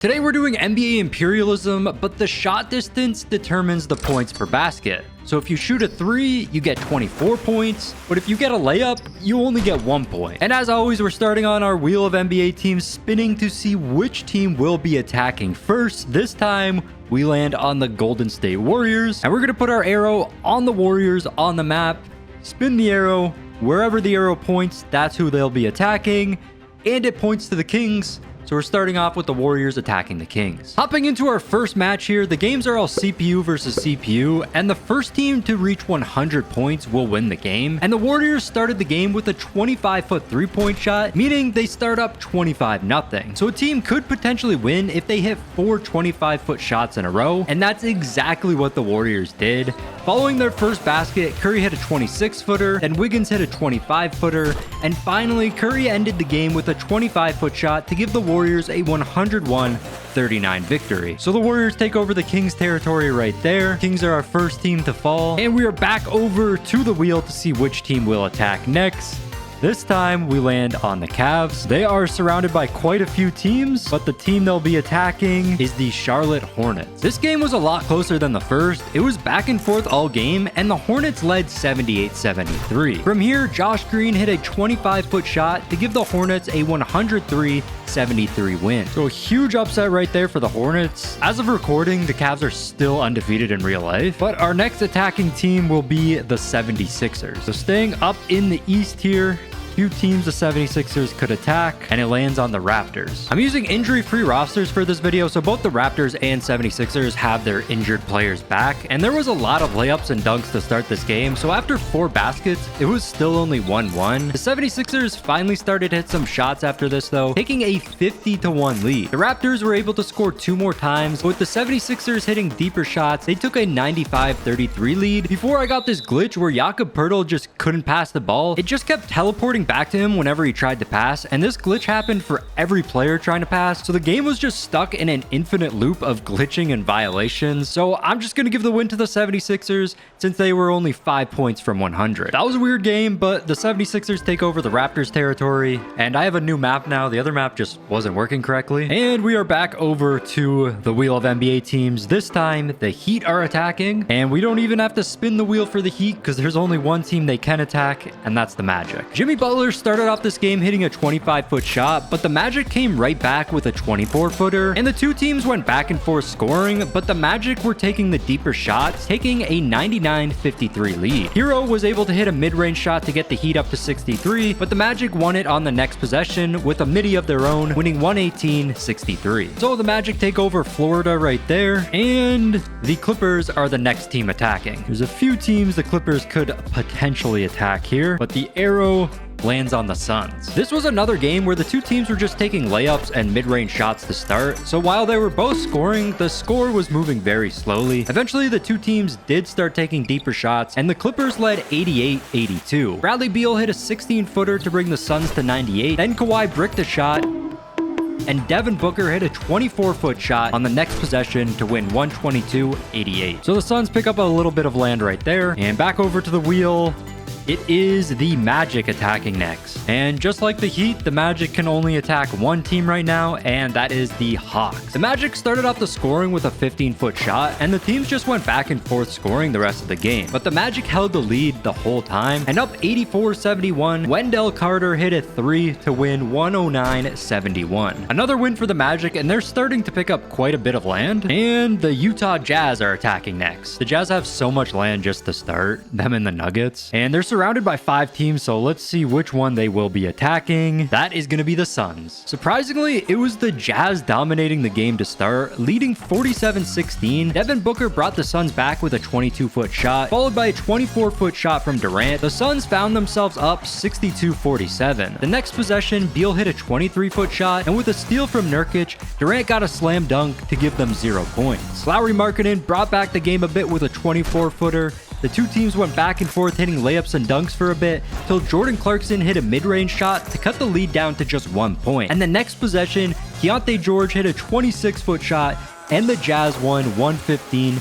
Today we're doing NBA Imperialism, but the shot distance determines the points per basket. So if you shoot a 3, you get 24 points, but if you get a layup, you only get 1 point. And as always, we're starting on our wheel of NBA teams, spinning to see which team will be attacking first. This time, we land on the Golden State Warriors, and we're going to put our arrow on the Warriors on the map, spin the arrow, wherever the arrow points, that's who they'll be attacking, and it points to the Kings. So we're starting off with the Warriors attacking the Kings. Hopping into our first match here, the games are all CPU versus CPU, and the first team to reach 100 points will win the game. And the Warriors started the game with a 25-foot three-point shot, meaning they start up 25-0. So a team could potentially win if they hit 4 25-foot shots in a row, and that's exactly what the Warriors did. Following their first basket, Curry hit a 26-footer, then Wiggins hit a 25-footer, and finally Curry ended the game with a 25-foot shot to give the Warriors a 101-39 victory. So the Warriors take over the Kings territory right there. Kings are our first team to fall, and we are back over to the wheel to see which team will attack next. This time, we land on the Cavs. They are surrounded by quite a few teams, but the team they'll be attacking is the Charlotte Hornets. This game was a lot closer than the first. It was back and forth all game, and the Hornets led 78-73. From here, Josh Green hit a 25-foot shot to give the Hornets a 103-73 win. So a huge upset right there for the Hornets. As of recording, the Cavs are still undefeated in real life, but our next attacking team will be the 76ers. So staying up in the East here, few teams the 76ers could attack, and it lands on the Raptors. I'm using injury-free rosters for this video, so both the Raptors and 76ers have their injured players back, and there was a lot of layups and dunks to start this game, so after 4 baskets, it was still only 1-1. The 76ers finally started to hit some shots after this though, taking a 50-1 lead. The Raptors were able to score 2 more times, but with the 76ers hitting deeper shots, they took a 95-33 lead. Before I got this glitch where Jakob Poeltl just couldn't pass the ball, it just kept teleporting back to him whenever he tried to pass, and this glitch happened for every player trying to pass, so the game was just stuck in an infinite loop of glitching and violations. So I'm just gonna give the win to the 76ers since they were only 5 points from 100. That was a weird game, but the 76ers take over the Raptors territory, and I have a new map now. The other map just wasn't working correctly, and we are back over to the wheel of NBA teams. This time the Heat are attacking, and we don't even have to spin the wheel for the Heat because there's only one team they can attack, and that's the Magic. Jimmy Butler started off this game hitting a 25-foot shot, but the Magic came right back with a 24-footer, and the two teams went back and forth scoring, but the Magic were taking the deeper shots, taking a 99-53 lead. Hero was able to hit a mid-range shot to get the Heat up to 63, but the Magic won it on the next possession with a midi of their own, winning 118-63. So the Magic take over Florida right there, and the Clippers are the next team attacking. There's a few teams the Clippers could potentially attack here, but the arrow lands on the Suns. This was another game where the two teams were just taking layups and mid-range shots to start, so while they were both scoring, the score was moving very slowly. Eventually, the two teams did start taking deeper shots, and the Clippers led 88-82. Bradley Beal hit a 16-footer to bring the Suns to 98, then Kawhi bricked a shot, and Devin Booker hit a 24-foot shot on the next possession to win 122-88. So the Suns pick up a little bit of land right there, and back over to the wheel. It is the Magic attacking next. And just like the Heat, the Magic can only attack one team right now, and that is the Hawks. The Magic started off the scoring with a 15-foot shot, and the teams just went back and forth scoring the rest of the game. But the Magic held the lead the whole time, and up 84-71, Wendell Carter hit a 3 to win 109-71. Another win for the Magic, and they're starting to pick up quite a bit of land. And the Utah Jazz are attacking next. The Jazz have so much land just to start, them and the Nuggets, and they're surrounded by 5 teams, so let's see which one they will be attacking. That is going to be the Suns. Surprisingly, it was the Jazz dominating the game to start, leading 47-16. Devin Booker brought the Suns back with a 22-foot shot, followed by a 24-foot shot from Durant. The Suns found themselves up 62-47. The next possession, Beal hit a 23-foot shot, and with a steal from Nurkic, Durant got a slam dunk to give them 0 points. Lauri Markkanen brought back the game a bit with a 24-footer. The two teams went back and forth hitting layups and dunks for a bit, till Jordan Clarkson hit a mid-range shot to cut the lead down to just 1 point. And the next possession, Keontae George hit a 26-foot shot, and the Jazz won 115-90.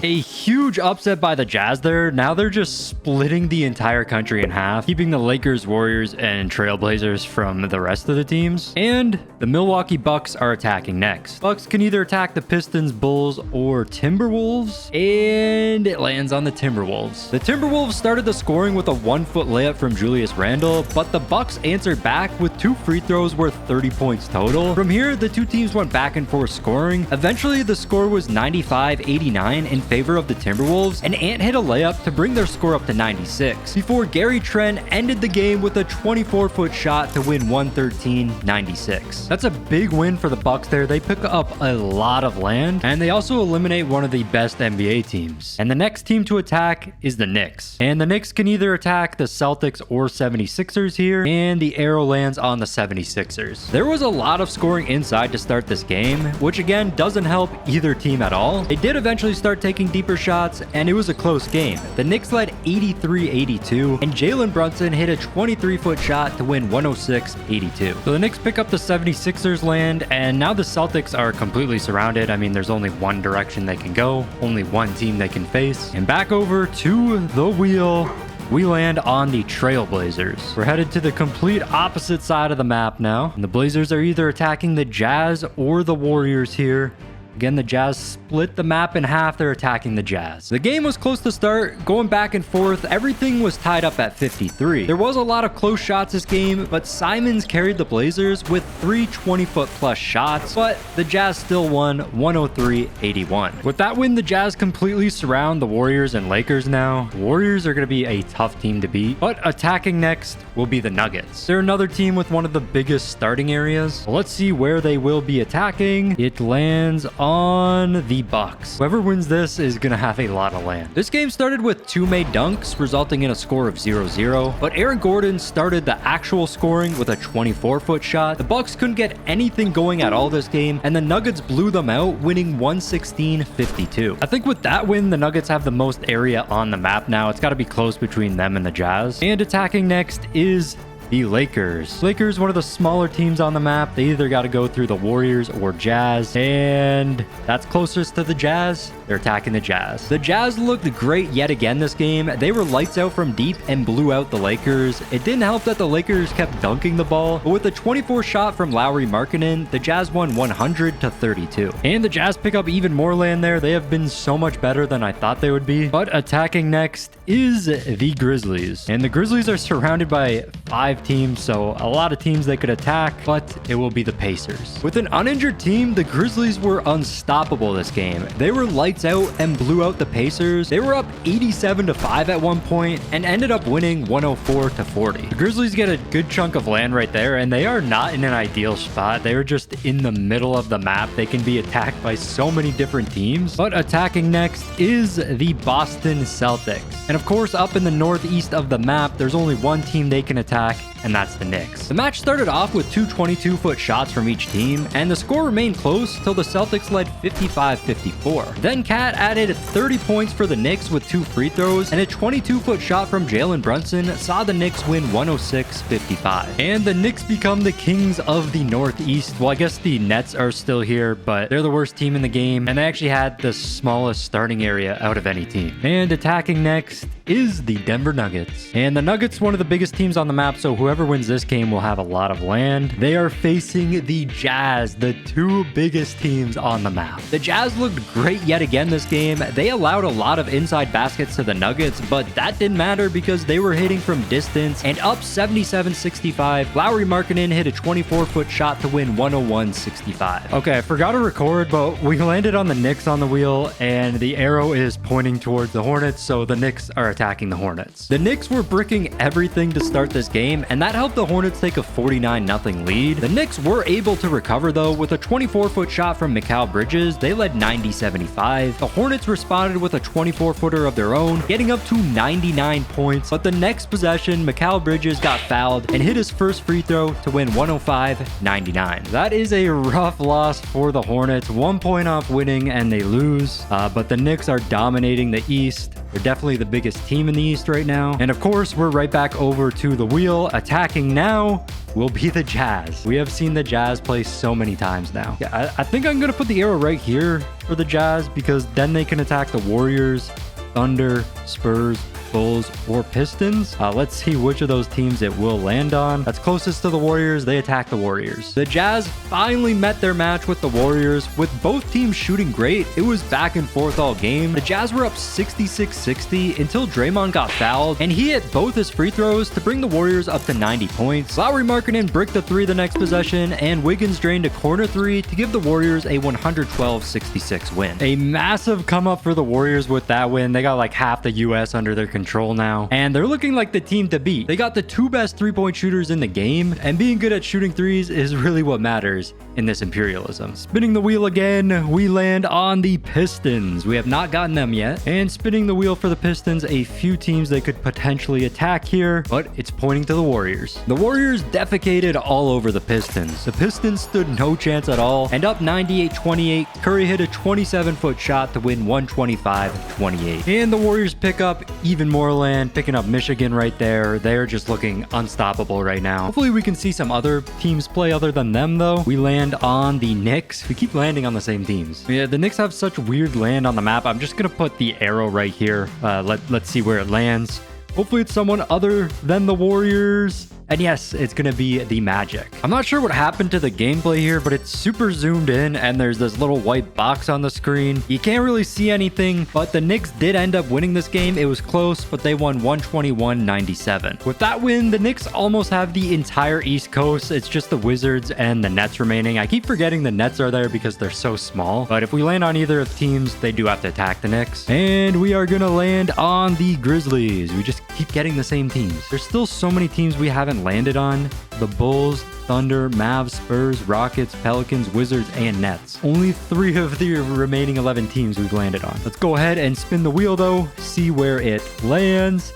A huge upset by the Jazz there. Now they're just splitting the entire country in half, keeping the Lakers, Warriors, and Trailblazers from the rest of the teams. And the Milwaukee Bucks are attacking next. Bucks can either attack the Pistons, Bulls, or Timberwolves, and it lands on the Timberwolves. The Timberwolves started the scoring with a 1-foot layup from Julius Randle, but the Bucks answered back with 2 free throws worth 30 points total. From here, the two teams went back and forth scoring. Eventually, the score was 95-89 in favor of the Timberwolves, and Ant hit a layup to bring their score up to 96, before Gary Trent ended the game with a 24-foot shot to win 113-96. That's a big win for the Bucks there. They pick up a lot of land, and they also eliminate one of the best NBA teams. And the next team to attack is the Knicks. And the Knicks can either attack the Celtics or 76ers here, and the arrow lands on the 76ers. There was a lot of scoring inside to start this game, which again doesn't help either team at all. They did eventually start taking deeper shots, and it was a close game. The Knicks led 83-82, and Jalen Brunson hit a 23-foot shot to win 106-82. So the Knicks pick up the 76ers land, and now the Celtics are completely surrounded. I mean, there's only one direction they can go, only one team they can face. And back over to the wheel, we land on the Trailblazers. We're headed to the complete opposite side of the map now. And the Blazers are either attacking the Jazz or the Warriors here. Again, the Jazz split the map in half. They're attacking the Jazz. The game was close to start, going back and forth. Everything was tied up at 53. There was a lot of close shots this game, but Simons carried the Blazers with 3 20-foot plus shots, but the Jazz still won 103-81. With that win, the Jazz completely surround the Warriors and Lakers now. The Warriors are going to be a tough team to beat, but attacking next will be the Nuggets. They're another team with one of the biggest starting areas. Well, let's see where they will be attacking. It lands on the Bucks. Whoever wins this is going to have a lot of land. This game started with 2 made dunks, resulting in a score of 0-0, but Aaron Gordon started the actual scoring with a 24-foot shot. The Bucks couldn't get anything going at all this game, and the Nuggets blew them out, winning 116-52. I think with that win, the Nuggets have the most area on the map now. It's got to be close between them and the Jazz. And attacking next is the Lakers. Lakers, one of the smaller teams on the map. They either got to go through the Warriors or Jazz, and that's closest to the Jazz. They're attacking the Jazz. The Jazz looked great yet again this game. They were lights out from deep and blew out the Lakers. It didn't help that the Lakers kept dunking the ball, but with a 24 shot from Lauri Markkanen, the Jazz won 100-32. And the Jazz pick up even more land there. They have been so much better than I thought they would be. But attacking next is the Grizzlies. And the Grizzlies are surrounded by 5 teams, so a lot of teams they could attack, but it will be the Pacers. With an uninjured team, the Grizzlies were unstoppable this game. They were lights out and blew out the Pacers. They were up 87-5 at one point and ended up winning 104-40. The Grizzlies get a good chunk of land right there, and they are not in an ideal spot. They are just in the middle of the map. They can be attacked by so many different teams. But attacking next is the Boston Celtics. And of course, up in the northeast of the map, there's only one team they can attack, and that's the Knicks. The match started off with 2 22-foot shots from each team, and the score remained close till the Celtics led 55-54. Then Cat added 30 points for the Knicks with 2 free throws, and a 22-foot shot from Jalen Brunson saw the Knicks win 106-55. And the Knicks become the kings of the Northeast. Well, I guess the Nets are still here, but they're the worst team in the game, and they actually had the smallest starting area out of any team. And attacking next is the Denver Nuggets. And the Nuggets, one of the biggest teams on the map, so whoever wins this game will have a lot of land. They are facing the Jazz, the 2 biggest teams on the map. The Jazz looked great yet again this game. They allowed a lot of inside baskets to the Nuggets, but that didn't matter because they were hitting from distance, and up 77-65, Lauri Markkanen hit a 24-foot shot to win 101-65. Okay, I forgot to record, but we landed on the Knicks on the wheel, and the arrow is pointing towards the Hornets, so the Knicks are attacking the Hornets. The Knicks were bricking everything to start this game, and that helped the Hornets take a 49-0 lead. The Knicks were able to recover though with a 24-foot shot from Mikal Bridges. They led 90-75. The Hornets responded with a 24-footer of their own, getting up to 99 points, but the next possession, Mikal Bridges got fouled and hit his first free throw to win 105-99. That is a rough loss for the Hornets. 1 point off winning and they lose, but the Knicks are dominating the East. They're definitely the biggest team in the East right now. And of course, we're right back over to the wheel. Attacking now will be the Jazz. We have seen the Jazz play so many times now. Yeah, I think I'm going to put the arrow right here for the Jazz because then they can attack the Warriors, Thunder, Spurs, Bulls, or Pistons. Let's see which of those teams it will land on. That's closest to the Warriors. They attack the Warriors. The Jazz finally met their match with the Warriors. With both teams shooting great, it was back and forth all game. The Jazz were up 66-60 until Draymond got fouled, and he hit both his free throws to bring the Warriors up to 90 points. Lowry Markkanen bricked the three the next possession, and Wiggins drained a corner three to give the Warriors a 112-66 win. A massive come up for the Warriors with that win. They got like half the US under their control now, and they're looking like the team to beat. They got the two best three-point shooters in the game, and being good at shooting threes is really what matters in this Imperialism. Spinning the wheel again, we land on the Pistons. We have not gotten them yet, and spinning the wheel for the Pistons, a few teams they could potentially attack here, but it's pointing to the Warriors. The Warriors defecated all over the Pistons. The Pistons stood no chance at all, and up 98-28, Curry hit a 27-foot shot to win 125-28. And the Warriors pick up even more land, picking up Michigan right there. They're just looking unstoppable right now. Hopefully we can see some other teams play other than them though. We land on the Knicks. We keep landing on the same teams. Yeah, the Knicks have such weird land on the map. I'm just gonna put the arrow right here. Let's see where it lands. Hopefully it's someone other than the Warriors. And yes, it's going to be the Magic. I'm not sure what happened to the gameplay here, but it's super zoomed in and there's this little white box on the screen. You can't really see anything, but the Knicks did end up winning this game. It was close, but they won 121-97. With that win, the Knicks almost have the entire East Coast. It's just the Wizards and the Nets remaining. I keep forgetting the Nets are there because they're so small, but if we land on either of the teams, they do have to attack the Knicks. And we are going to land on the Grizzlies. We just keep getting the same teams. There's still so many teams we haven't landed on. The Bulls, Thunder, Mavs, Spurs, Rockets, Pelicans, Wizards, and Nets. Only 3 of the remaining 11 teams we've landed on. Let's go ahead and spin the wheel though, see where it lands.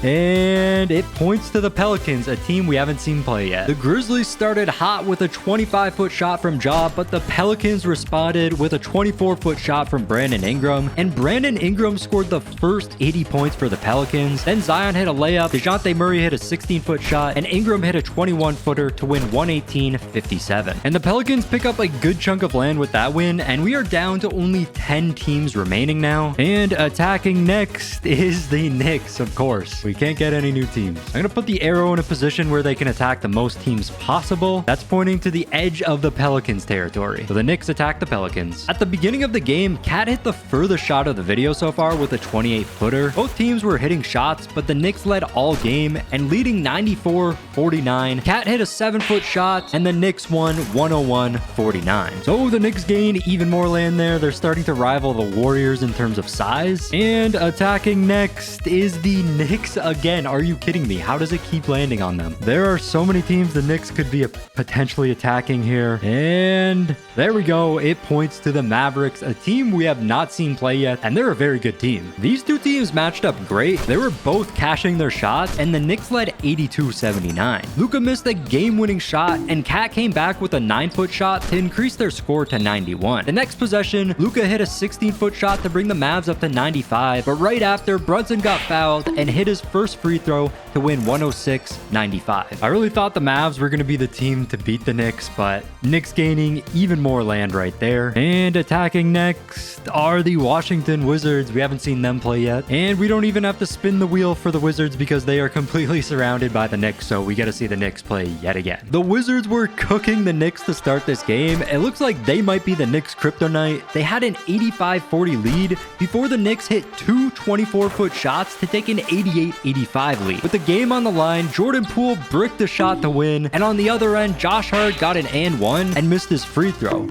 And it points to the Pelicans, a team we haven't seen play yet. The Grizzlies started hot with a 25-foot shot from Ja, but the Pelicans responded with a 24-foot shot from Brandon Ingram. And Brandon Ingram scored the first 80 points for the Pelicans. Then Zion hit a layup, DeJounte Murray hit a 16-foot shot, and Ingram hit a 21-footer to win 118-57. And the Pelicans pick up a good chunk of land with that win, and we are down to only 10 teams remaining now. And attacking next is the Knicks, of course. We can't get any new teams. I'm going to put the arrow in a position where they can attack the most teams possible. That's pointing to the edge of the Pelicans territory. So the Knicks attack the Pelicans. At the beginning of the game, Cat hit the furthest shot of the video so far with a 28-footer. Both teams were hitting shots, but the Knicks led all game and leading 94-49. Cat hit a 7-foot shot and the Knicks won 101-49. So the Knicks gain even more land there. They're starting to rival the Warriors in terms of size. And attacking next is the Knicks again. Are you kidding me? How does it keep landing on them? There are so many teams the Knicks could be potentially attacking here. And there we go. It points to the Mavericks, a team we have not seen play yet, and they're a very good team. These two teams matched up great. They were both cashing their shots, and the Knicks led 82-79. Luka missed a game-winning shot, and Cat came back with a 9-foot shot to increase their score to 91. The next possession, Luka hit a 16-foot shot to bring the Mavs up to 95, but right after, Brunson got fouled and hit his first free throw to win 106-95. I really thought the Mavs were going to be the team to beat the Knicks, but Knicks gaining even more land right there. And attacking next are the Washington Wizards. We haven't seen them play yet. And we don't even have to spin the wheel for the Wizards because they are completely surrounded by the Knicks, so we got to see the Knicks play yet again. The Wizards were cooking the Knicks to start this game. It looks like they might be the Knicks' kryptonite. They had an 85-40 lead before the Knicks hit 2 24-foot shots to take an 88-85 lead. With the game on the line, Jordan Poole bricked the shot to win, and on the other end, Josh Hart got an and one and missed his free throw.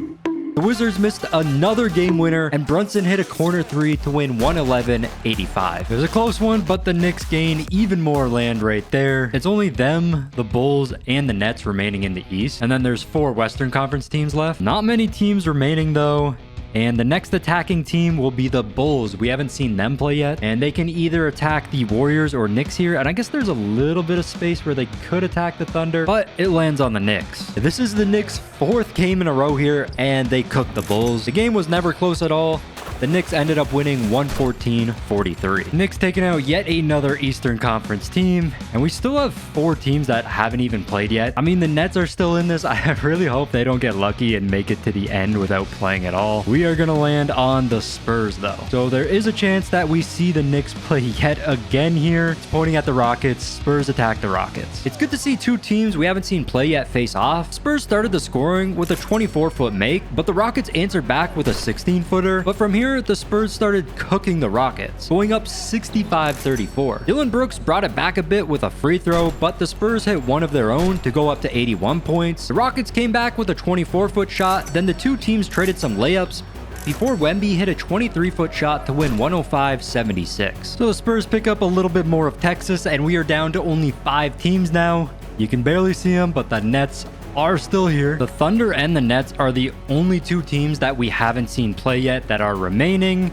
The Wizards missed another game winner, and Brunson hit a corner three to win 111-85. It was a close one, but the Knicks gain even more land right there. It's only them, the Bulls, and the Nets remaining in the East, and then there's 4 Western Conference teams left. Not many teams remaining though. And the next attacking team will be the Bulls. We haven't seen them play yet. And they can either attack the Warriors or Knicks here. And I guess there's a little bit of space where they could attack the Thunder, but it lands on the Knicks. This is the Knicks' fourth game in a row here, and they cooked the Bulls. The game was never close at all. The Knicks ended up winning 114-43. Knicks taking out yet another Eastern Conference team, and we still have 4 teams that haven't even played yet. I mean, the Nets are still in this. I really hope they don't get lucky and make it to the end without playing at all. We are going to land on the Spurs, though. So there is a chance that we see the Knicks play yet again here. It's pointing at the Rockets. Spurs attack the Rockets. It's good to see 2 teams we haven't seen play yet face off. Spurs started the scoring with a 24-foot make, but the Rockets answered back with a 16-footer. But from here, the Spurs started cooking the Rockets, going up 65-34. Dillon Brooks brought it back a bit with a free throw, but the Spurs hit one of their own to go up to 81 points. The Rockets came back with a 24-foot shot, then the 2 teams traded some layups before Wemby hit a 23-foot shot to win 105-76. So the Spurs pick up a little bit more of Texas, and we are down to only 5 teams now. You can barely see them, but the Nets are still here. The Thunder and the Nets are the only 2 teams that we haven't seen play yet that are remaining.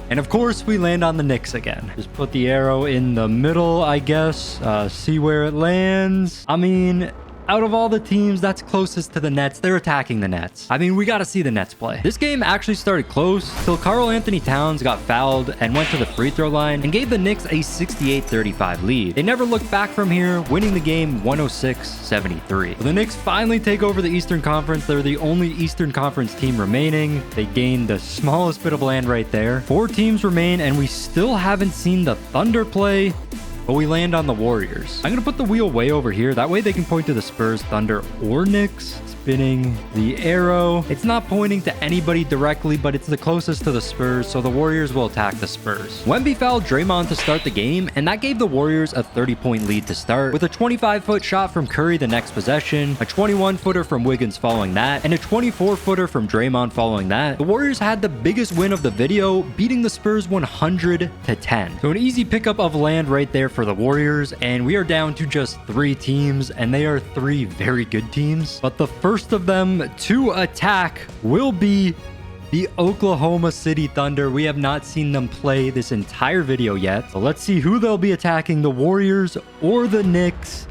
And of course, we land on the Knicks again. Just put the arrow in the middle, I guess. See where it lands. I mean, out of all the teams that's closest to the Nets, they're attacking the Nets. I mean, we got to see the Nets play. This game actually started close till Karl Anthony Towns got fouled and went to the free throw line and gave the Knicks a 68-35 lead. They never looked back from here, winning the game 106-73. The Knicks finally take over the Eastern Conference. They're the only Eastern Conference team remaining. They gained the smallest bit of land right there. 4 teams remain, and we still haven't seen the Thunder play, but we land on the Warriors. I'm going to put the wheel way over here. That way they can point to the Spurs, Thunder, or Knicks. Spinning the arrow. It's not pointing to anybody directly, but it's the closest to the Spurs, so the Warriors will attack the Spurs. Wemby fouled Draymond to start the game, and that gave the Warriors a 30-point lead to start, with a 25-foot shot from Curry the next possession, a 21-footer from Wiggins following that, and a 24-footer from Draymond following that. The Warriors had the biggest win of the video, beating the Spurs 100-10. So an easy pickup of land right there for the Warriors, and we are down to just 3 teams, and they are 3 very good teams. But the first of them to attack will be the Oklahoma City Thunder. We have not seen them play this entire video yet. So let's see who they'll be attacking, the Warriors or the Knicks.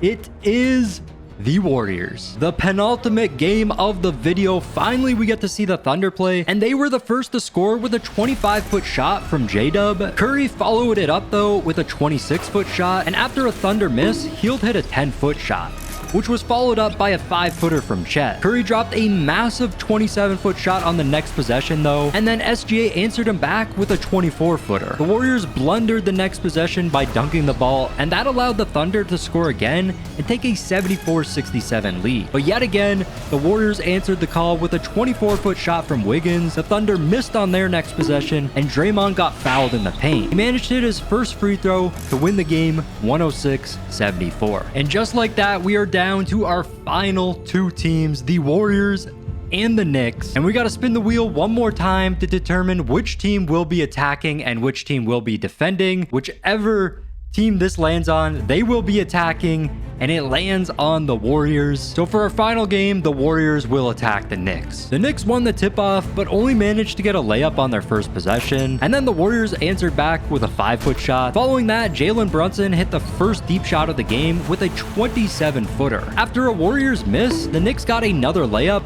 It is the Warriors. The penultimate game of the video. Finally, we get to see the Thunder play, and they were the first to score with a 25-foot shot from J-Dub. Curry followed it up, though, with a 26-foot shot, and after a Thunder miss, Hield hit a 10-foot shot, which was followed up by a 5-footer from Chet. Curry dropped a massive 27-foot shot on the next possession, though, and then SGA answered him back with a 24-footer. The Warriors blundered the next possession by dunking the ball, and that allowed the Thunder to score again and take a 74-67 lead. But yet again, the Warriors answered the call with a 24-foot shot from Wiggins. The Thunder missed on their next possession, and Draymond got fouled in the paint. He managed to hit his first free throw to win the game 106-74. And just like that, we are down to our final 2 teams, the Warriors and the Knicks. And we got to spin the wheel one more time to determine which team will be attacking and which team will be defending. Whichever team this lands on, they will be attacking, and it lands on the Warriors. So for our final game, the Warriors will attack the Knicks. The Knicks won the tip-off, but only managed to get a layup on their first possession, and then the Warriors answered back with a 5-foot shot. Following that, Jalen Brunson hit the first deep shot of the game with a 27-footer. After a Warriors miss, the Knicks got another layup,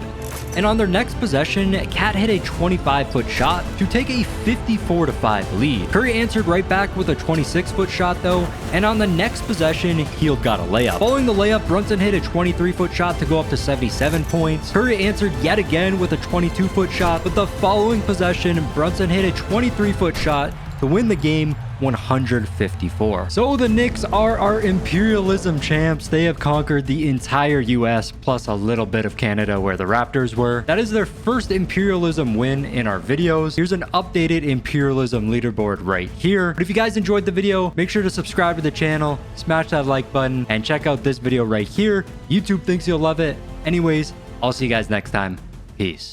and on their next possession, Cat hit a 25-foot shot to take a 54-5 lead. Curry answered right back with a 26-foot shot, though, and on the next possession, Hield got a layup. Following the layup, Brunson hit a 23-foot shot to go up to 77 points. Curry answered yet again with a 22-foot shot, but the following possession, Brunson hit a 23-foot shot to win the game 154. So the Knicks are our Imperialism champs. They have conquered the entire US plus a little bit of Canada where the Raptors were. That is their first Imperialism win in our videos. Here's an updated Imperialism leaderboard right here. But if you guys enjoyed the video, make sure to subscribe to the channel, smash that like button, and check out this video right here. YouTube thinks you'll love it. Anyways, I'll see you guys next time. Peace.